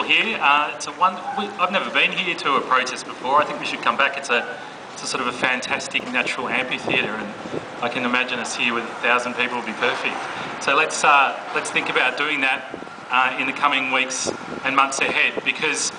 beautiful here. I've never been here to a protest before. I think we should come back. It's a sort of a fantastic natural amphitheatre, and I can imagine us here with 1,000 people would be perfect. So let's think about doing that in the coming weeks and months ahead, because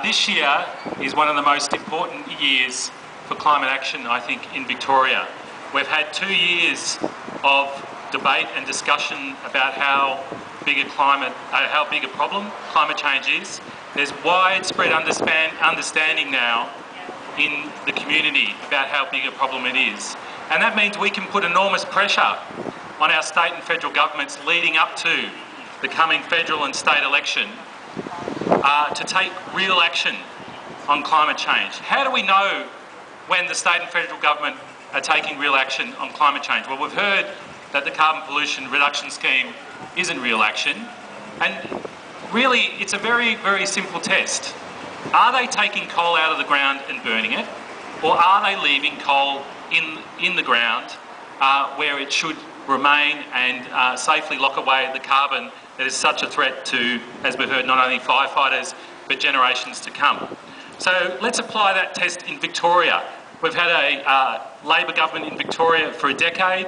this year is one of the most important years for climate action, I think, in Victoria. We've had 2 years of debate and discussion about how big a problem climate change is. There's widespread understanding now in the community about how big a problem it is. And that means we can put enormous pressure on our state and federal governments leading up to the coming federal and state election to take real action on climate change. How do we know when the state and federal government are taking real action on climate change? Well, we've heard that the carbon pollution reduction scheme isn't real action, and really it's a very, very simple test. Are they taking coal out of the ground and burning it, or are they leaving coal in the ground where it should remain and safely lock away the carbon that is such a threat to, as we've heard, not only firefighters but generations to come? So let's apply that test in Victoria. We've had a Labor government in Victoria for a decade.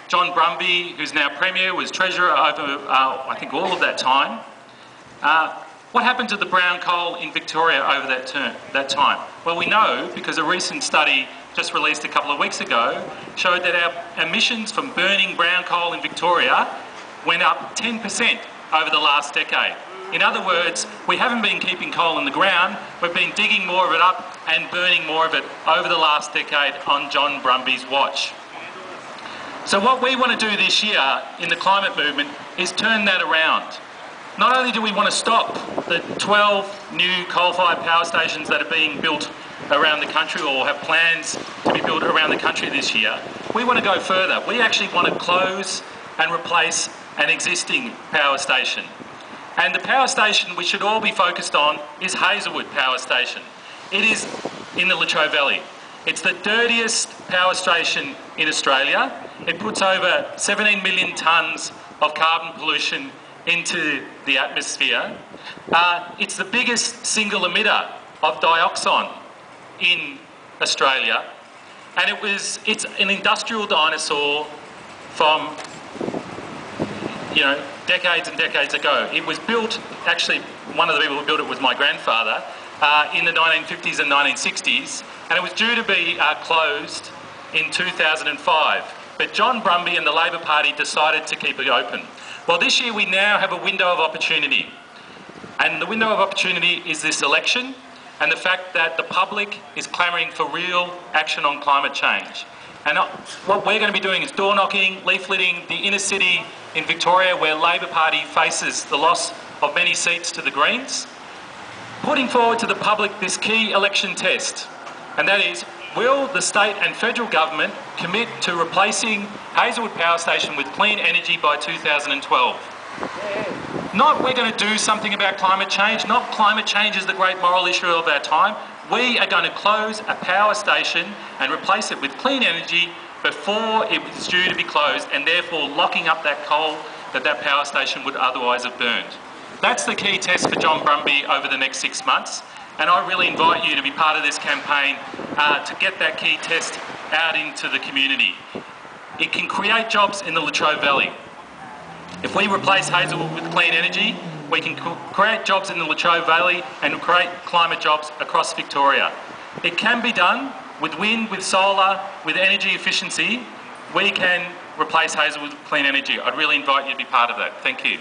John Brumby, who's now Premier, was Treasurer over, I think, all of that time. What happened to the brown coal in Victoria over that time? Well, we know because a recent study just released a couple of weeks ago showed that our emissions from burning brown coal in Victoria went up 10% over the last decade. In other words, we haven't been keeping coal in the ground, we've been digging more of it up and burning more of it over the last decade on John Brumby's watch. So what we want to do this year in the climate movement is turn that around. Not only do we want to stop the 12 new coal-fired power stations that are being built around the country or have plans to be built around the country this year, we want to go further. We actually want to close and replace an existing power station. And the power station we should all be focused on is Hazelwood Power Station. It is in the Latrobe Valley. It's the dirtiest power station in Australia. It puts over 17 million tonnes of carbon pollution into the atmosphere. It's the biggest single emitter of dioxin in Australia. And it's an industrial dinosaur from, decades and decades ago. It was built, actually, one of the people who built it was my grandfather, in the 1950s and 1960s, and it was due to be closed in 2005. But John Brumby and the Labor Party decided to keep it open. Well, this year we now have a window of opportunity. And the window of opportunity is this election and the fact that the public is clamouring for real action on climate change. And what we're going to be doing is door knocking, leafleting the inner city in Victoria where Labor Party faces the loss of many seats to the Greens, putting forward to the public this key election test, and that is, will the state and federal government commit to replacing Hazelwood Power Station with clean energy by 2012? Not we're going to do something about climate change, not climate change is the great moral issue of our time. We are going to close a power station and replace it with clean energy before it was due to be closed, and therefore locking up that coal that power station would otherwise have burned. That's the key test for John Brumby over the next 6 months. And I really invite you to be part of this campaign to get that key test out into the community. It can create jobs in the Latrobe Valley. If we replace Hazelwood with clean energy, we can create jobs in the Latrobe Valley and create climate jobs across Victoria. It can be done with wind, with solar, with energy efficiency. We can replace Hazelwood with clean energy. I'd really invite you to be part of that. Thank you.